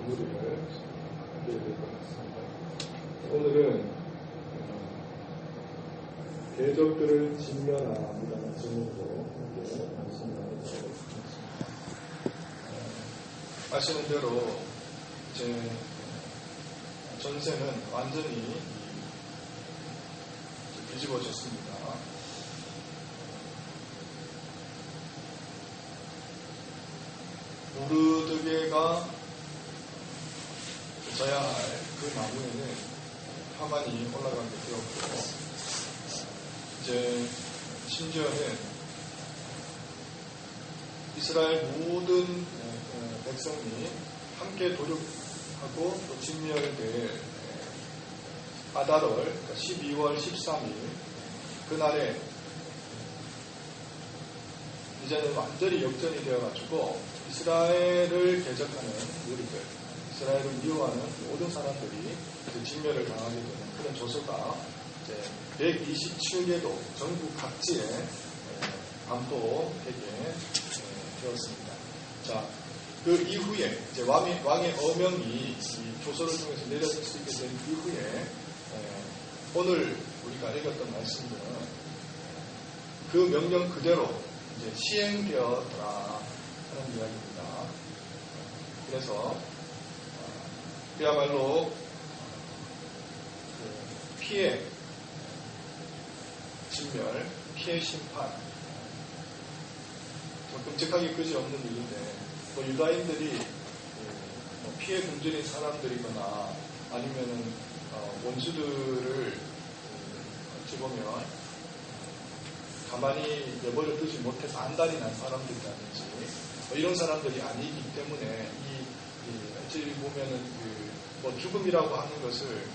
마무리를 하게 될 것 같습니다. 오늘은 대적들을 진멸하라는 제목으로 함께 말씀을 나누도록 하겠습니다. 아시는 대로 이제 전세는 완전히 뒤집어졌습니다. 모르드게가 져야 할 그 나무에는 하만이 올라가게 되었고, 이제 심지어는 이스라엘 모든 백성이 함께 도륙하고 또 진멸될 아달월 12월 13일 그날에 이제는 완전히 역전이 되어가지고 이스라엘을 대적하는 우리들, 이스라엘을 미워하는 모든 사람들이 그 진멸을 당하게 되는 그런 조서가 이제 127개도 전국 각지에 반포되게 되었습니다. 자, 그 이후에 이제 왕의 어명이 이 조서를 통해서 내려질 수 있게 된 이후에 오늘 우리가 읽었던 말씀들은 그 명령 그대로 이제 시행되었더라 하는 이야기입니다. 그래서 그야말로 피해 진멸, 피해 심판, 끔찍하게 그지없는 일인데 유다인들이 피해 굶주린 사람들이거나 아니면은 원수들을 어찌 보면 가만히 내버려 두지 못해서 안달이 난 사람들이라든지 이런 사람들이 아니기 때문에 어찌 보면은 죽음이라고 하는 것을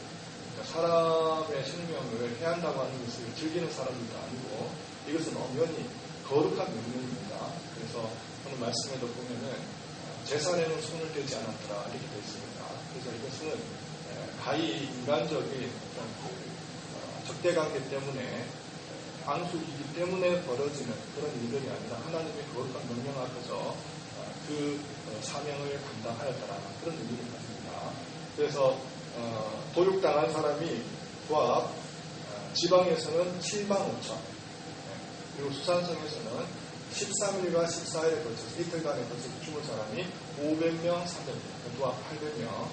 사람의 생명을 해한다고 하는 것을 즐기는 사람들도 아니고 이것은 엄연히 거룩한 명령입니다. 그래서 오늘 말씀에도 보면은 제산에는 손을 떼지 않았더라 이렇게 되어 있습니다. 그래서 이것은 가히 인간적인 적대관계 때문에 앙숙이기 때문에 벌어지는 그런 일들이 아니라 하나님의 거룩한 명령 앞에서 그 사명을 감당하였다라는 그런 의미를 가집니다. 그래서 도륙당한 사람이 부합 지방에서는 7만 5천, 그리고 수산성에서는 13일과 14일에 걸쳐서 이틀간에 걸쳐서 죽은 사람이 500명, 300명, 부합 800명,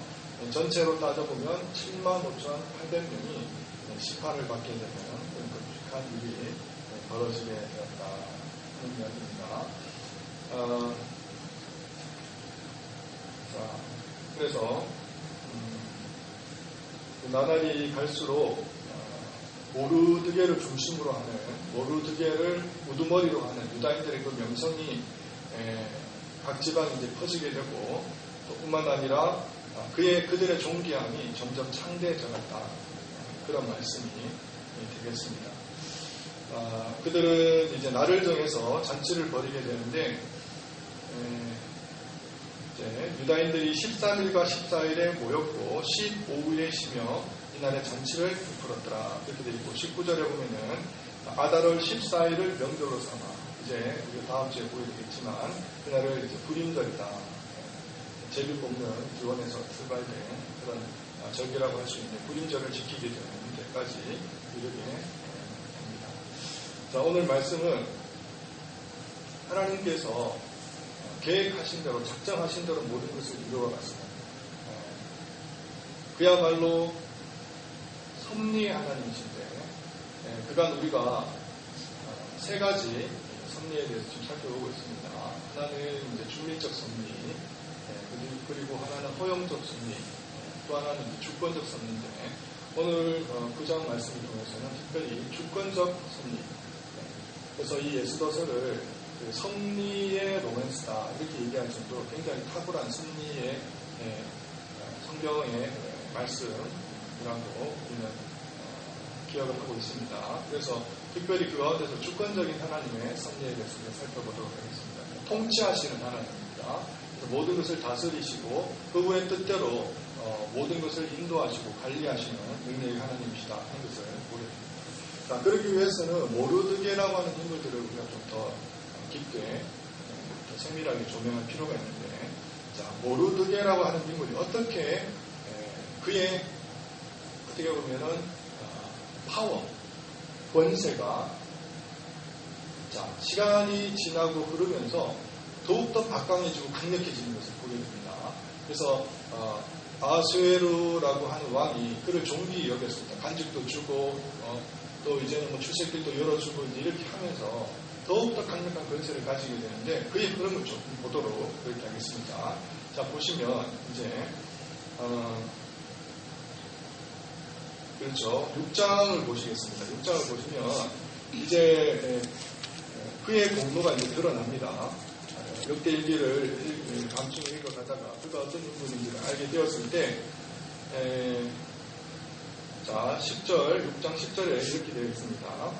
전체로 따져보면 7만 5천 800명이 심판을 받게 되는 그런 끔찍한 일이 벌어지게 되었다는 이야기입니다. 자, 그래서 나날이 갈수록 모르드게를 중심으로 하는, 모르드게를 우두머리로 하는 유다인들의 그 명성이 각 지방에 이제 퍼지게 되고, 또 뿐만 아니라 그들의 존귀함이 점점 창대해져갔다. 그런 말씀이 되겠습니다. 그들은 이제 날을 정해서 잔치를 벌이게 되는데, 유다인들이 13일과 14일에 모였고 15일에 쉬며 이날에 잔치를 베풀었더라. 그렇게 되어 있고 19절에 보면은 아달월 14일을 명절로 삼아, 이제 우리가 다음 주에 보여드리겠지만 그날을 이제 불임절이다, 제비 뽑는 기원에서 출발된 그런 절기라고 할 수 있는 불임절을 지키게 되는 데까지 이르게 됩니다. 자, 오늘 말씀은 하나님께서 계획하신 대로, 작정하신 대로 모든 것을 이루어갔습니다. 그야말로 섭리의 하나님이신데, 그간 우리가 세 가지 섭리에 대해서 좀 살펴보고 있습니다. 하나는 이제 중립적 섭리, 그리고 하나는 허용적 섭리, 또 하나는 이제 주권적 섭리인데, 오늘 9장 말씀을 통해서는 특별히 주권적 섭리, 그래서 이 예수더서를 섭리의 로맨스다 이렇게 얘기할 정도로 굉장히 탁월한 섭리의 성경의 말씀이라고 우리는 기억을 하고 있습니다. 그래서 특별히 그 가운데서 주권적인 하나님의 섭리에 대해서 살펴보도록 하겠습니다. 통치하시는 하나님입니다. 모든 것을 다스리시고 그분의 뜻대로 모든 것을 인도하시고 관리하시는 능력의 하나님이시다 하는 것을 보게 됩니다. 자, 그러기 위해서는 모르드게라고 하는 인물들을 우리가 좀 더 깊게, 더 세밀하게 조명할 필요가 있는데, 자, 자, 모르드게라고 하는 인물이 어떻게 그의 어떻게 보면은 파워, 권세가 자, 시간이 지나고 흐르면서 더욱더 박강해지고 강력해지는 것을 보게 됩니다. 그래서 아하수에로라고 하는 왕이 그를 종기 여겼습니다. 간직도 주고 또 이제는 뭐 출세길도 열어주고 이렇게 하면서 더욱더 강력한 권세를 가지게 되는데 그의 흐름을 좀 보도록 그렇게 하겠습니다. 자, 보시면 이제 그렇죠. 6장을 보시겠습니다. 6장을 보시면 이제 그의 공로가 이제 드러납니다. 역대일기를 감충 읽어가다가 그가 어떤 인물인지를 알게 되었을 때, 자, 10절, 6장 10절에 이렇게 되어 있습니다.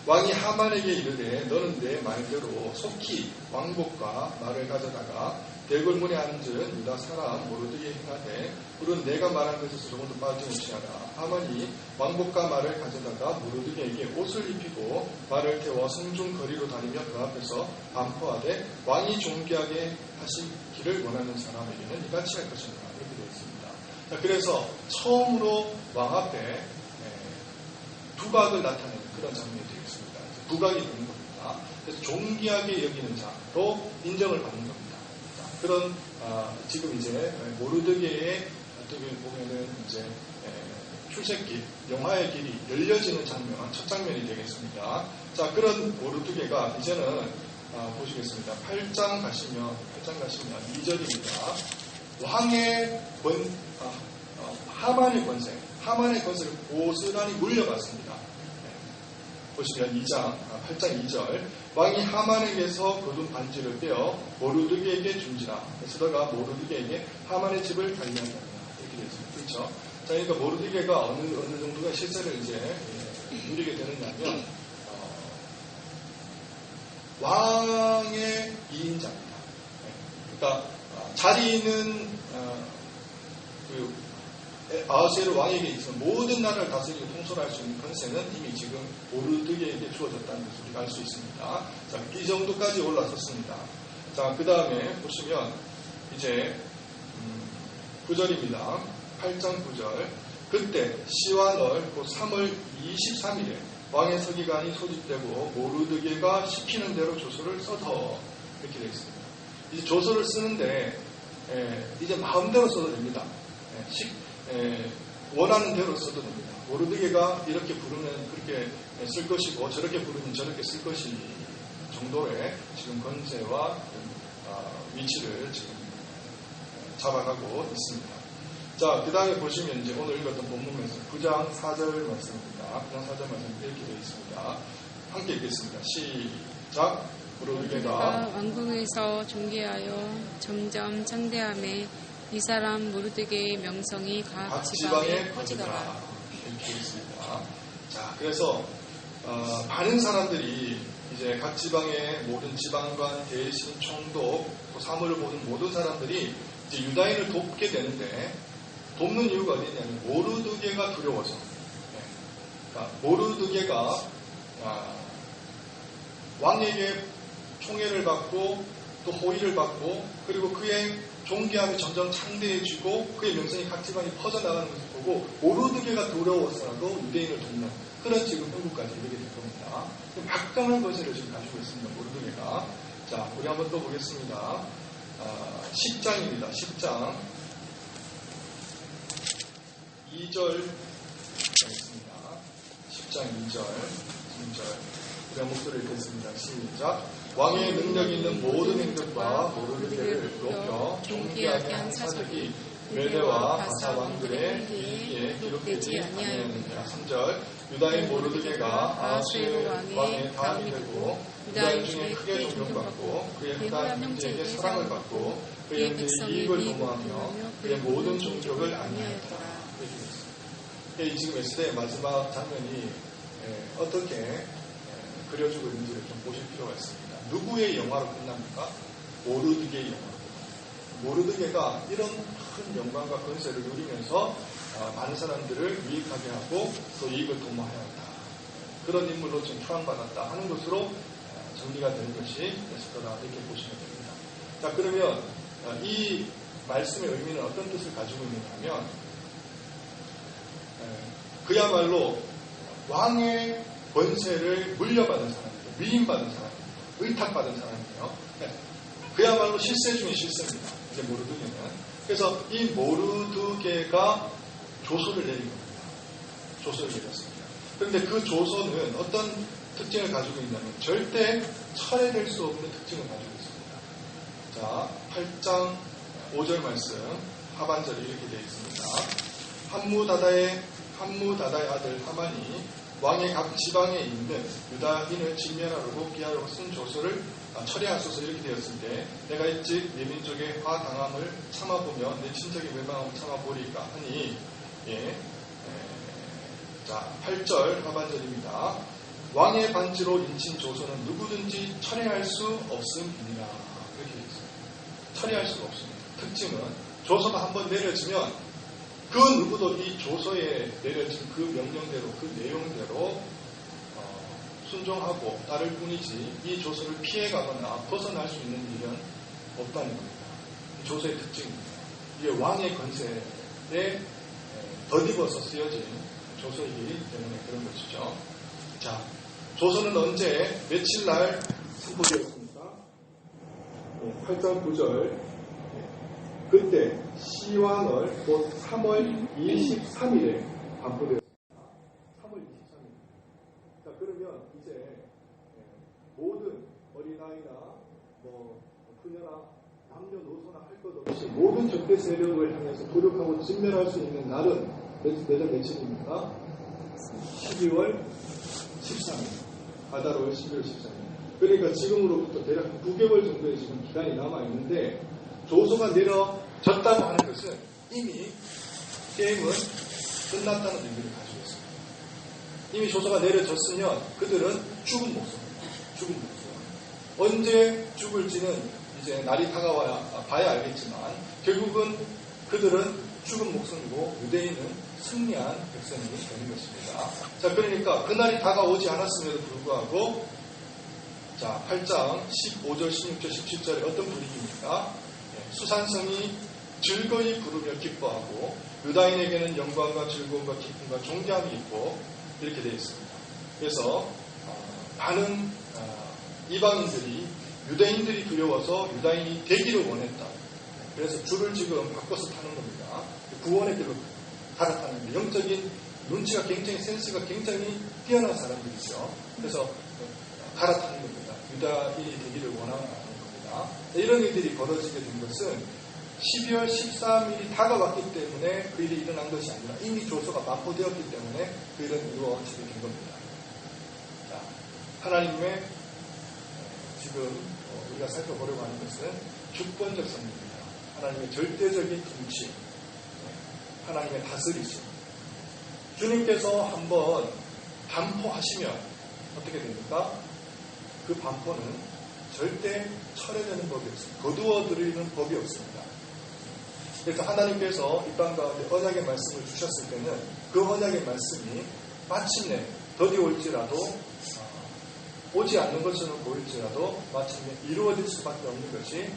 왕이 하만에게 이르되 너는 내 말대로 속히 왕복과 말을 가져다가 대궐문에 앉은 유다 사람 모르드게 행하되 그는 내가 말한 것에서 조금도 빠짐없이 하라. 하만이 왕복과 말을 가져다가 모르드게에게 옷을 입히고 말을 태워 성중 거리로 다니며 그 앞에서 반포하되 왕이 존귀하게 하시기를 원하는 사람에게는 이같이 할 것이니라. 이렇게 되어 있습니다. 자, 그래서 처음으로 왕 앞에 두각을 나타내는 그런 장면이 되겠습니다. 두각이 되는 겁니다. 그래서 존귀하게 여기는 자로 인정을 받는 겁니다. 그런 지금 이제 모르드게의 어떻게 보면은 이제 출세길, 영화의 길이 열려지는 장면, 첫 장면이 되겠습니다. 자, 그런 모르드게가 이제는 보시겠습니다. 8장 가시면 2절입니다. 왕의 하만의 권세를 고스란히 물려받습니다. 보시면 8장 2절 왕이 하만에게서 거둔 반지를 빼어 모르드게에게 준지라. 그러다가 모르드게에게 하만의 집을 관리한다. 이렇게 되어 있습니다. 그렇죠? 자, 그러니까 모르드게가 어느 정도가 실세를 이제 누리게 되느냐면 왕의 2인자입니다. 그러니까 자리는 아하수에로 왕에게 있어 모든 나라를 다스리고 통솔할 수 있는 권세는 이미 지금 모르드게에게 주어졌다는 것을 우리가 알 수 있습니다. 자, 이 정도까지 올라섰습니다. 자, 그 다음에 보시면 이제 9절입니다. 8장 9절 그때 시와널 곧 3월 23일에 왕의 서기관이 소집되고 모르드게가 시키는 대로 조서를 써서 이렇게 되어 있습니다. 이제 조서를 쓰는데 이제 마음대로 써도 됩니다. 원하는 대로 써도 됩니다. 모르드게가 이렇게 부르면 그렇게 쓸 것이고 저렇게 부르면 저렇게 쓸 것이 정도의 지금 권세와 위치를 지금 잡아가고 있습니다. 자, 그 다음에 보시면 이제 오늘 읽었던 본문 말씀 9장 4절 말씀입니다. 9장 4절 말씀 이렇게 되어 있습니다. 함께 읽겠습니다. 시작. 모르드게가 왕궁에서 존귀하여 점점 창대함에 이 사람 모르드게의 명성이 각 지방에 퍼지더라. 이렇게 있습니다. 자, 그래서 많은 사람들이 이제 각 지방의 모든 지방관, 대신, 총독, 또 사물을 보는 모든 사람들이 이제 유다인을 돕게 되는데 돕는 이유가 어디냐면 모르드게가 두려워서. 그러니까 모르드게가 왕에게 총애를 받고 또 호의를 받고 그리고 그의 존귀함이 점점 창대해지고 그의 명성이 각 지방에 퍼져나가는 것을 보고 모르드게가 두려워서라도 유대인을 돕는 그런 지금 형국까지 이르게 될 겁니다. 막강한 권세를 지금 가지고 있습니다. 모르드게가. 자, 우리 한번 또 보겠습니다. 10장입니다. 10장 2절 하겠습니다. 10장 2절 우리 한 목소리를 듣겠습니다. 시작. 왕의 능력 있는 모든 행적과 모르드게를 높여 존귀하게 한 사적이 메대와 바사 왕들의 일기에 기록되지 아니하였느니라. 3절 유다인 모르드게가 아하수에로 왕의 다음이 되고 유다인 중에 크게 존경받고 그의 흑한 형제에게 사랑을 받고 그의 형제의 이익을 도모하며 그의 모든 종족을 안위하였더라. 지금 에스더의 마지막 장면이 어떻게 그려주고 있는지를 좀 보실 필요가 있습니다. 누구의 영화로 끝납니까? 모르드게의 영화로 끝납니다. 모르드게가 이런 큰 영광과 권세를 누리면서 많은 사람들을 유익하게 하고 또 이익을 도모하였다. 그런 인물로 지금 추앙받았다 하는 것으로 정리가 되는 것이 에스더다 이렇게 보시면 됩니다. 자, 그러면 이 말씀의 의미는 어떤 뜻을 가지고 있느냐면 그야말로 왕의 권세를 물려받은 사람이에요. 위임받은 사람이에요. 의탁받은 사람이에요. 그야말로 실세 중에 실세입니다. 이제 모르드게는. 그래서 이 모르드게가 조서를 내린 겁니다. 조서를 내렸습니다. 그런데 그 조서는 어떤 특징을 가지고 있냐면 절대 철회될 수 없는 특징을 가지고 있습니다. 자, 8장 5절 말씀 하반절이 이렇게 되어 있습니다. 함무다다의 아들 하만이 왕의 각 지방에 있는 유다인을 진멸하려고 기하려고 쓴 조서를 철회하소서 이렇게 되었을 때 내가 일찍 내 민족의 화당함을 참아보며 내 친척의 멸망함을 참아보리까 하니 자 8절 하반절입니다. 왕의 반지로 인친 조서는 누구든지 철회할 수 없음이니라 이렇게 되어 있습니다. 철회할 수가 없습니다. 특징은 조서가 한번 내려지면 그 누구도 이 조서에 내려진 그 명령대로 그 내용대로 순종하고 따를 뿐이지 이 조서를 피해가거나 벗어날 수 있는 일은 없다는 겁니다. 조서의 특징입니다. 이게 왕의 권세에 덧입어서 쓰여진 조서이기 때문에 그런 것이죠. 자, 조서는 언제 며칠 날 선포되었습니까? 8장 9절 그때 시왕월 곧 3월 23일에 반포되었습니다. 3월 23일. 자, 그러면 이제 모든 어린아이나 그녀나 남녀노소나 할 것 없이 모든 적대 세력을 향해서 도륙하고 진멸할 수 있는 날은 며칠입니까? 12월 13일. 아다롤 12월 13일. 그러니까 지금으로부터 대략 9개월 정도의 지금 기간이 남아있는데 조서가 내려졌다고 하는 것은 이미 게임은 끝났다는 의미를 가지고 있습니다. 이미 조서가 내려졌으면 그들은 죽은 목숨입니다. 죽은 목숨. 언제 죽을지는 이제 날이 다가와야 봐야 알겠지만 결국은 그들은 죽은 목숨이고 유대인은 승리한 백성이 되는 것입니다. 자, 그러니까 그날이 다가오지 않았음에도 불구하고 자, 8장 15절, 16절, 17절에 어떤 분위기입니까? 수산성이 즐거이 부르며 기뻐하고 유다인에게는 영광과 즐거움과 기쁨과 존경함이 있고 이렇게 되어 있습니다. 그래서 많은 이방인들이 유대인들이 두려워서 유다인이 되기를 원했다. 그래서 줄을 지금 바꿔서 타는 겁니다. 구원의 길로 갈아타는 겁니다. 영적인 눈치가 굉장히 센스가 굉장히 뛰어난 사람들이죠. 그래서 갈아타는 겁니다. 유다인이 되기를 원하는 겁니다. 이런 일들이 벌어지게 된 것은 12월 13일이 다가왔기 때문에 그 일이 일어난 것이 아니라 이미 조서가 반포되었기 때문에 그 일은 이루어지게 된 겁니다. 자, 하나님의 지금 우리가 살펴보려고 하는 것은 주권적 섭리입니다. 하나님의 절대적인 통치, 하나님의 다스리심. 주님께서 한번 반포하시면 어떻게 됩니까? 그 반포는 절대 철회되는 법이 없습니다. 거두어들이는 법이 없습니다. 그래서 하나님께서 이 땅 가운데 언약의 말씀을 주셨을 때는 그 언약의 말씀이 마침내 더디 올지라도 오지 않는 것처럼 보일지라도 마침내 이루어질 수밖에 없는 것이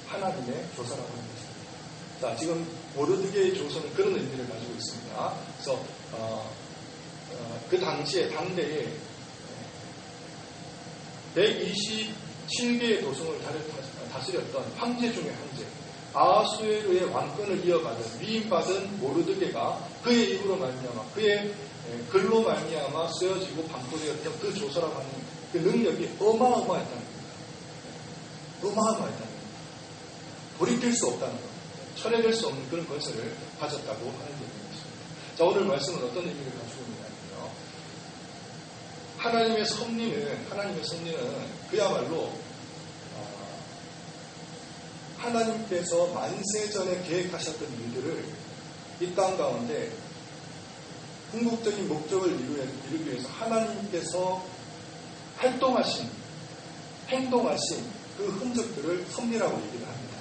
하나님의 조서라고 하는 것입니다. 자, 지금 모르드게의 조서는 그런 의미를 가지고 있습니다. 그래서 그 당시에 당대에 127개의 도성을 다스렸던 황제 중의 황제 아하수에르의 왕권을 이어받은 위임받은 모르드게가 그의 입으로 말미암아 그의 글로 말미암아 쓰여지고 반포되었던 그 조서라고 하는 그 능력이 어마어마했다는 겁니다. 어마어마했다는 겁니다. 돌이킬 수 없다는 겁니다. 철회될 수 없는 그런 권세를 가졌다고 하는 얘기입니다. 자, 오늘 말씀은 어떤 의미를 가지고 있느냐면요. 하나님의 섭리는 그야말로 하나님께서 만세전에 계획하셨던 일들을 이 땅 가운데 궁극적인 목적을 이루기 위해서 하나님께서 행동하신 그 흔적들을 섭리라고 얘기를 합니다.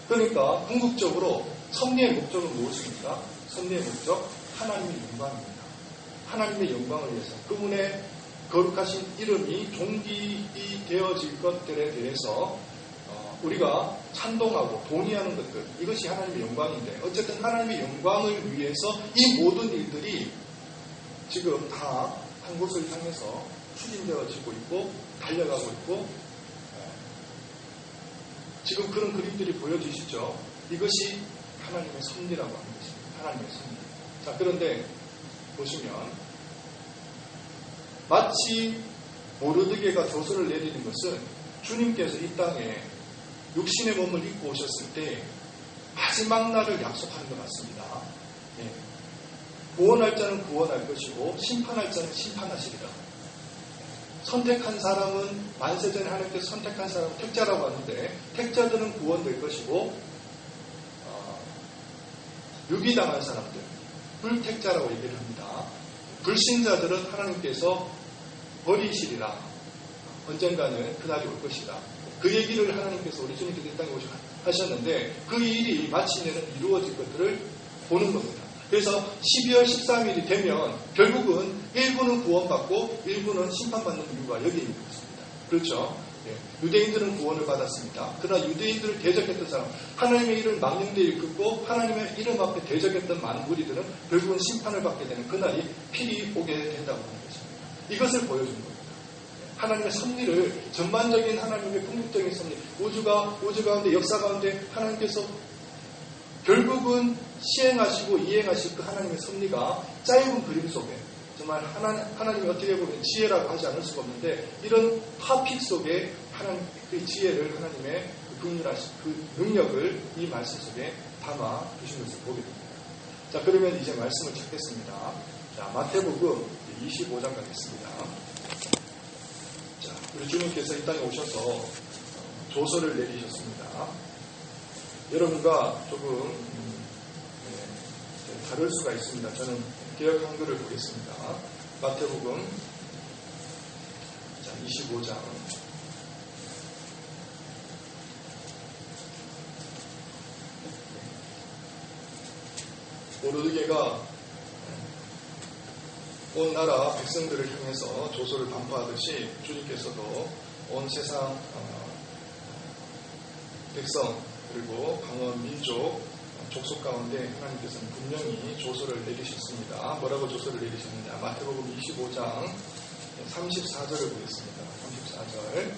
그러니까 궁극적으로 섭리의 목적은 무엇입니까? 섭리의 목적, 하나님의 영광입니다. 하나님의 영광을 위해서 그분의 거룩하신 이름이 존귀이 되어질 것들에 대해서 우리가 찬동하고 동의하는 것들, 이것이 하나님의 영광인데, 어쨌든 하나님의 영광을 위해서 이 모든 일들이 지금 다 한 곳을 향해서 추진되어지고 있고 달려가고 있고, 지금 그런 그림들이 보여지시죠? 이것이 하나님의 섭리라고 하는 것입니다. 하나님의 섭리. 자, 그런데 보시면 마치 모르드게가 조서를 내리는 것은 주님께서 이 땅에 육신의 몸을 입고 오셨을 때 마지막 날을 약속하는 것 같습니다. 네. 구원할 자는 구원할 것이고 심판할 자는 심판하시리라. 선택한 사람은 만세전에 하나님께서 선택한 사람은 택자라고 하는데 택자들은 구원될 것이고 유기당한 사람들, 불택자라고 얘기를 합니다. 불신자들은 하나님께서 버리시리라. 언젠가는 그날이 올 것이다. 그 얘기를 하나님께서 우리 주님께서 이 땅에 하셨는데 그 일이 마침내는 이루어질 것들을 보는 겁니다. 그래서 12월 13일이 되면 결국은 일부는 구원받고 일부는 심판받는 이유가 여기 있는 것입니다. 그렇죠? 예. 유대인들은 구원을 받았습니다. 그러나 유대인들을 대적했던 사람, 하나님의 이름을 망령되이 일컫고 하나님의 이름 앞에 대적했던 많은 무리들은 결국은 심판을 받게 되는 그날이 필히 오게 된다고 하는 것입니다. 이것을 보여주는 겁니다. 하나님의 섭리를, 전반적인 하나님의 궁극적인 섭리, 우주 가운데, 역사 가운데 하나님께서 결국은 시행하시고 이행하실 그 하나님의 섭리가 짧은 그림 속에 정말 하나님이 어떻게 보면 지혜라고 하지 않을 수가 없는데 이런 파픽 속에 하나님 그 지혜를, 하나님의 그 긍휼하신 그 능력을 이 말씀 속에 담아 주신 것을 보게 됩니다. 자, 그러면 이제 말씀을 찾겠습니다. 자, 마태복음 25장 가겠습니다. 자, 우리 주님께서 이 땅에 오셔서 조서를 내리셨습니다. 여러분과 조금 다를 수가 있습니다. 저는 개역 한글을 보겠습니다. 마태복음 25장 모르드게가 온 나라 백성들을 향해서 조서를 반포하듯이 주님께서도 온 세상 백성 그리고 강원 민족 족속 가운데 하나님께서는 분명히 조서를 내리셨습니다. 뭐라고 조서를 내리셨느냐? 마태복음 25장 34절을 보겠습니다. 34절.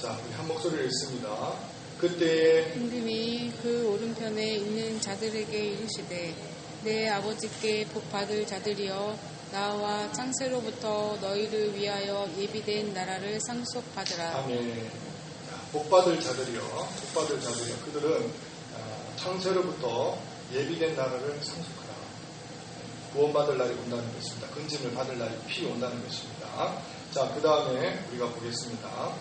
자, 우리 한 목소리를 읽습니다. 그때 임금이 그 오른편에 있는 자들에게 이르시되 내 아버지께 복 받을 자들이여 나와 창세로부터 너희를 위하여 예비된 나라를 상속받으라. 아멘. 복받을 자들이요. 그들은 창세로부터 예비된 나라를 상속하라. 구원받을 날이 온다는 것입니다. 건짐을 받을 날이 피 온다는 것입니다. 자, 그 다음에 우리가 보겠습니다.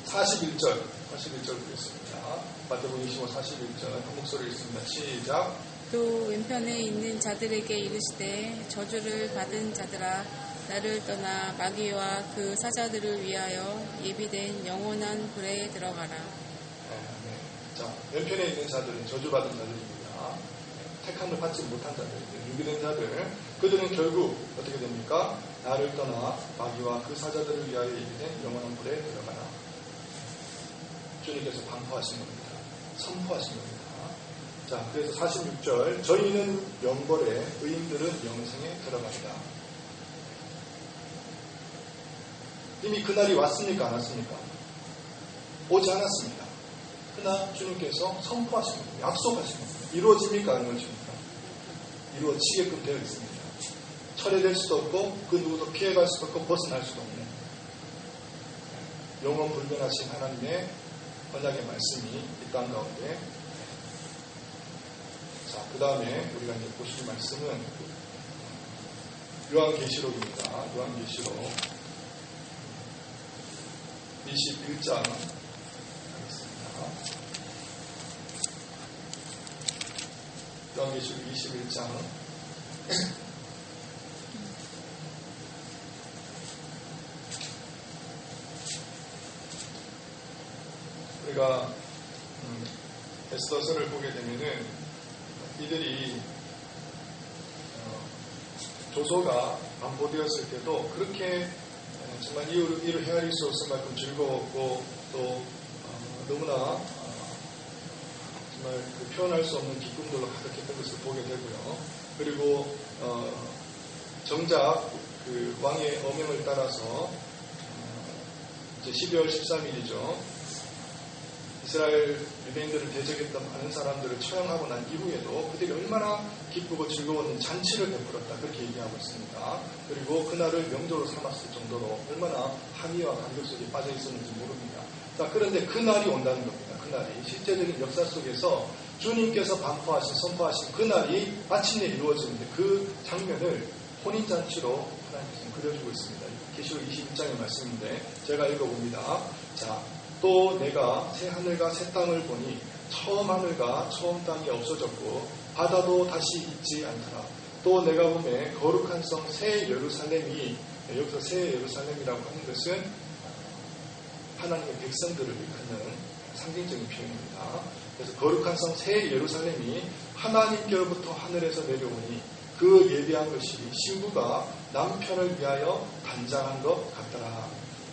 41절 보겠습니다. 마태복음 25, 41절 한 목소리 읽습니다. 시작. 또 왼편에 있는 자들에게 이르시되 저주를 받은 자들아 나를 떠나 마귀와 그 사자들을 위하여 예비된 영원한 불에 들어가라. 자, 왼편에 있는 자들은 저주받은 자들입니다. 택함을 받지 못한 자들입니다. 유기된 자들. 그들은 결국 어떻게 됩니까? 나를 떠나 마귀와 그 사자들을 위하여 예비된 영원한 불에 들어가라. 주님께서 반포하신 겁니다. 선포하신 겁니다. 자, 그래서 46절 저희는 영벌에 의인들은 영생에 들어간다. 이미 그날이 왔습니까? 안 왔습니까? 오지 않았습니다. 그러나 주님께서 선포하신 겁니다. 약속하신 겁니다. 이루어집니까? 안 이루어집니까? 이루어지게끔 되어 있습니다. 철회될 수도 없고 그 누구도 피해갈 수도 없고 벗어날 수도 없는 영원 불변하신 하나님의 언약의 말씀이 이 땅 가운데. 자, 그 다음에 우리가 이제 보실 말씀은 요한계시록입니다. 요한계시록 21장 하겠습니다. 요한계시록 21장 우리가 에스더서를 보게 되면은 이들이 조서가 반포되었을 때도 그렇게 정말 이를 헤아릴 수 없을 만큼 즐거웠고 또 너무나 정말 표현할 수 없는 기쁨들로 가득했던 것을 보게 되고요. 그리고 정작 그 왕의 어명을 따라서 이제 12월 13일이죠. 이스라엘 유대인들을 대적했던 많은 사람들을 처형하고 난 이후에도 그들이 얼마나 기쁘고 즐거웠는지 잔치를 베풀었다 그렇게 얘기하고 있습니다. 그리고 그날을 명절로 삼았을 정도로 얼마나 함의와 감격 속에 빠져 있었는지 모릅니다. 자, 그런데 그날이 온다는 겁니다. 그날이 실제적인 역사 속에서 주님께서 반포하신 선포하신 그날이 마침내 이루어지는데 그 장면을 혼인잔치로 하나님께서 그려주고 있습니다. 계시록 21장의 말씀인데 제가 읽어봅니다. 자, 또 내가 새 하늘과 새 땅을 보니 처음 하늘과 처음 땅이 없어졌고 바다도 다시 있지 않더라. 또 내가 보매 거룩한 성 새 예루살렘이, 여기서 새 예루살렘이라고 하는 것은 하나님의 백성들을 일컫는 상징적인 표현입니다. 그래서 거룩한 성 새 예루살렘이 하나님께로부터 하늘에서 내려오니 그 예비한 것이 신부가 남편을 위하여 단장한 것 같더라.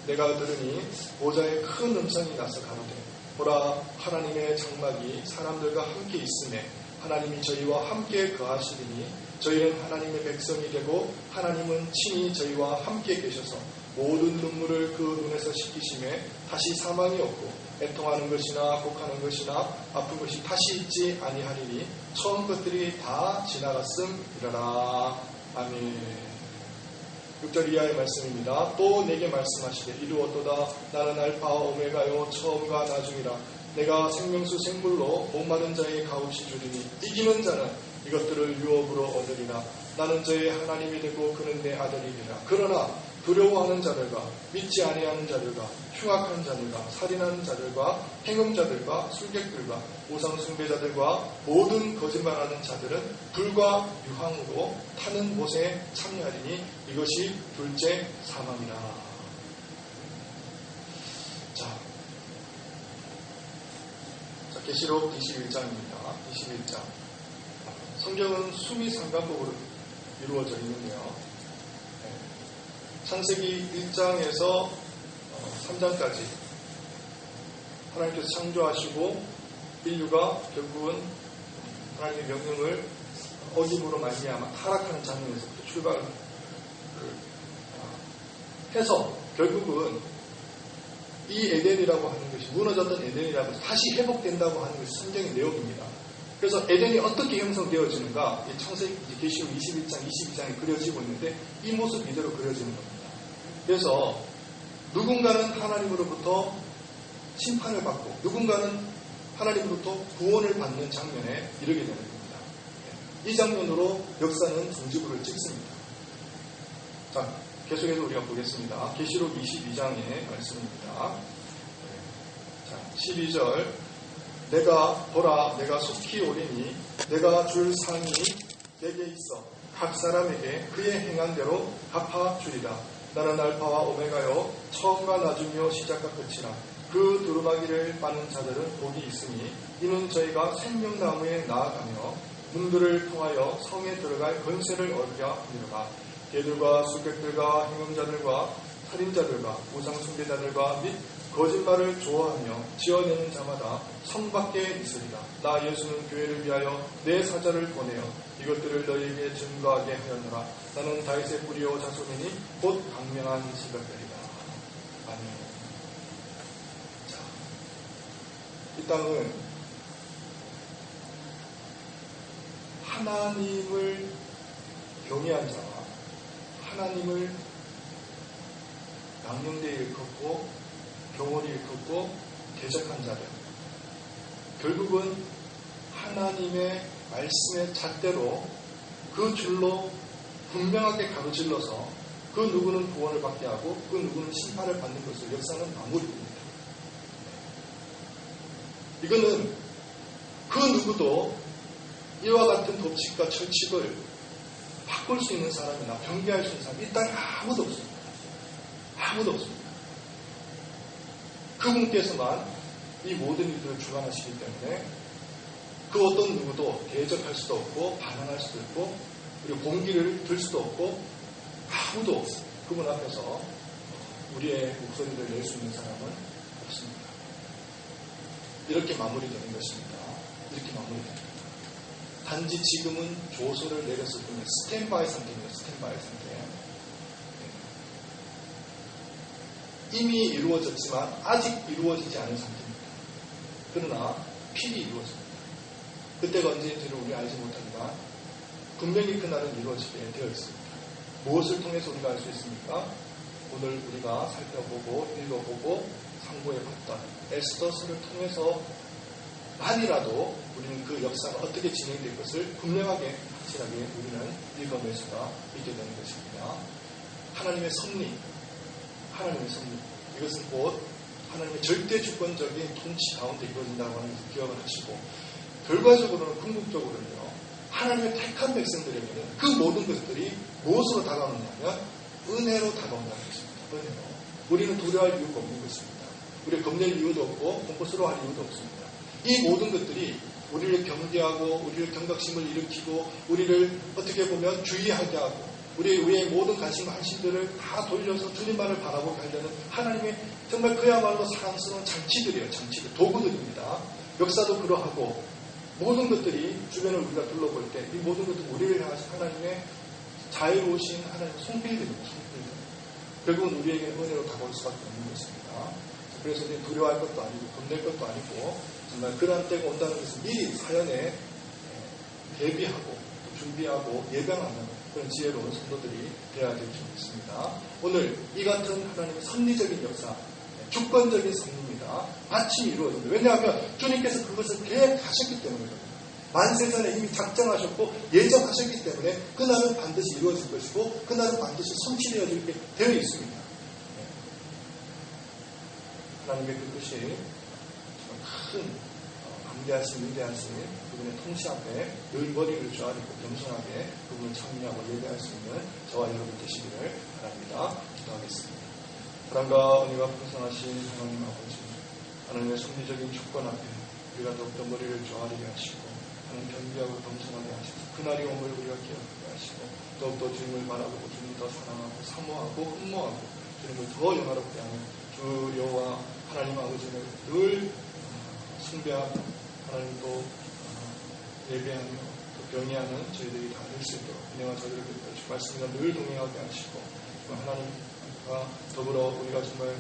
내가 들으니 보좌에 큰 음성이 나서 가로되 보라 하나님의 장막이 사람들과 함께 있음에 하나님이 저희와 함께 거하시리니 저희는 하나님의 백성이 되고 하나님은 친히 저희와 함께 계셔서 모든 눈물을 그 눈에서 씻기심에 다시 사망이 없고 애통하는 것이나 곡하는 것이나 아픈 것이 다시 있지 아니하리니 처음 것들이 다 지나갔음이라라. 아멘. 6절 이하의 말씀입니다. 또 내게 말씀하시되 이루었도다. 나는 알파와 오메가요 처음과 나중이라. 내가 생명수 생물로 목마른 자에게 값없이 주리니 이기는 자는 이것들을 유업으로 얻으리라. 나는 저의 하나님이 되고 그는 내 아들이리라. 그러나 두려워하는 자들과 믿지 아니하는 자들과 흉악한 자들과 살인하는 자들과 행음자들과 술객들과 우상숭배자들과 모든 거짓말하는 자들은 불과 유황으로 타는 못에 참여하리니 이것이 둘째 사망이라. 자, 계시록 21장입니다. 21장. 성경은 수미상관법으로 이루어져 있는데요. 창세기 1장에서 3장까지 하나님께서 창조하시고 인류가 결국은 하나님의 명령을 어김으로 말미암아 타락하는 장면에서부터 출발을 해서 결국은 이 에덴이라고 하는 것이 무너졌던 에덴이라고 해서 다시 회복된다고 하는 것이 성경의 내용입니다. 그래서 에덴이 어떻게 형성되어지는가 창세기 계시록 21장, 22장에 그려지고 있는데 이 모습 이대로 그려지는 겁니다. 그래서 누군가는 하나님으로부터 심판을 받고 누군가는 하나님으로부터 구원을 받는 장면에 이르게 되는 겁니다. 이 장면으로 역사는 종지부를 찍습니다. 자, 계속해서 우리가 보겠습니다. 계시록 22장의 말씀입니다. 자, 12절 내가 보라 내가 속히 오리니 내가 줄 상이 내게 있어 각 사람에게 그의 행한 대로 갚아주리라. 나는 알파와 오메가요 처음과 나중이요 시작과 끝이라. 그 두루마기를 빠는 자들은 복이 있으니 이는 저희가 생명나무에 나아가며 문들을 통하여 성에 들어갈 권세를 얻으려 함이로라. 개들과 술객들과 행음자들과 살인자들과 우상숭배자들과 및 거짓말을 좋아하며 지어내는 자마다 성 밖에 있으리라. 나 예수는 교회를 위하여 내 사자를 보내어 이것들을 너희에게 증거하게 하였노라. 나는 다윗의 뿌리요 자손이니 곧 강명한 시각들이다. 아멘. 자, 이 땅은 하나님을 경외한 자와 하나님을 망령되이 일컫고 경홀히 일컫고 대적한 자들, 결국은 하나님의 말씀의 잣대로 그 줄로 분명하게 가로질러서 그 누구는 구원을 받게 하고 그 누구는 심판을 받는 것을 역사는 마무리됩니다. 이거는 그 누구도 이와 같은 법칙과 철칙을 바꿀 수 있는 사람이나 변개할 수 있는 사람이 이 땅에 아무도 없습니다. 아무도 없습니다. 그분께서만 이 모든 일들을 주관하시기 때문에 그 어떤 누구도 대적할 수도 없고 반항할 수도 없고 그리고 공기를 들 수도 없고 아무도 없습니다. 그분 앞에서 우리의 목소리를 낼 수 있는 사람은 없습니다. 이렇게 마무리되는 것입니다. 이렇게 마무리됩니다. 단지 지금은 조소를 내렸을 뿐이에요. 스탠바이 상태입니다. 스탠바이 상태. 이미 이루어졌지만 아직 이루어지지 않은 상태입니다. 그러나 필히 이루어집니다. 그때가 언제인지는 우리 알지 못합니다. 분명히 그날은 이루어지게 되어 있습니다. 무엇을 통해서 우리가 알 수 있습니까? 오늘 우리가 살펴보고 읽어보고 상고해봤던 에스더서를 통해서 만이라도 우리는 그 역사가 어떻게 진행될 것을 분명하게 확실하게 우리는 읽어낼 수가 있게 되는 것입니다. 하나님의 섭리, 하나님의 섭리, 이것은 곧 하나님의 절대 주권적인 통치 가운데 이루어진다고 하는 것을 기억을 하시고, 결과적으로는 궁극적으로는요, 하나님의 택한 백성들에게는 그 모든 것들이 무엇으로 다가오느냐면 은혜로 다가온다는 것입니다. 은혜로. 우리는 두려워할 이유가 없는 것입니다. 우리가 겁낼 이유도 없고 공포스러워할 이유도 없습니다. 이 모든 것들이 우리를 경계하고 우리를 경각심을 일으키고 우리를 어떻게 보면 주의하게 하고 우리의 모든 관심과 한심들을 다 돌려서 주님만을 바라보게 하려는 하나님의 정말 그야말로 사랑스러운 장치들이에요. 장치들, 도구들입니다. 역사도 그러하고 모든 것들이 주변을 우리가 둘러볼 때 이 모든 것들은 우리를 향하신 하나님의 자유로우신 하나님의 손길들입니다. 손길들. 결국은 우리에게는 은혜로 다가올 수밖에 없는 것입니다. 그래서 우리는 두려워할 것도 아니고 겁낼 것도 아니고 정말 그러한 때가 온다는 것은 미리 사연에 대비하고 준비하고 예방하는 그런 지혜로운 성도들이 되어야 될 줄 믿습니다. 오늘 이 같은 하나님의 섭리적인 역사, 주권적인 섭리입니다. 마침 이루어집니다. 왜냐하면 주님께서 그것을 계획하셨기 때문이거든요. 만세전에 이미 작정하셨고 예정하셨기 때문에 그날은 반드시 이루어질 것이고 그날은 반드시 성취되어지게 되어 있습니다. 하나님의 그 뜻이 큰 강대하신 위대하신 그분의 통치 앞에 늘 머리를 조아리고 겸손하게 그분을 찬미하고 예배할 수 있는 저와 여러분 되시기를 바랍니다. 기도하겠습니다. 사랑과 은혜가 풍성하신 하나님 아버지, 하나님의 섭리적인 주권 앞에 우리가 더욱더 머리를 조아리게 하시고 하나님 경비하고 겸손하게 하시고 그날이 오늘 우리가 기억하게 하시고 더욱더 주님을 바라보고 주님을 더 사랑하고 사모하고 흠모하고 주님을 더 영화롭게 하는 주 여호와 하나님 아버지를 늘 숭배하고 하나님도 예배하며 또 경외하는 저희들이 다 될 수 있도록 은혜와 저희를 베풀어 말씀과 늘 동행하게 하시고 하나님과 더불어 우리가 정말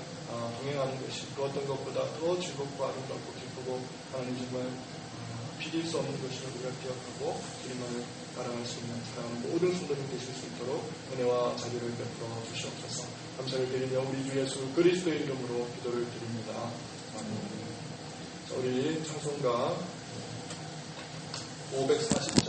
동행하는 것이 그 어떤 것보다 더 즐겁고 아름답고 기쁘고 하나님 정말 비길 수 없는 것을 우리가 기억하고 주님을 따라갈 수 있는 사랑하는 모든 성도님 되실 수 있도록 은혜와 자비를 베풀어 주시옵소서. 감사를 드리며 우리 주 예수 그리스도의 이름으로 기도를 드립니다. 아멘. 우리 찬송가 547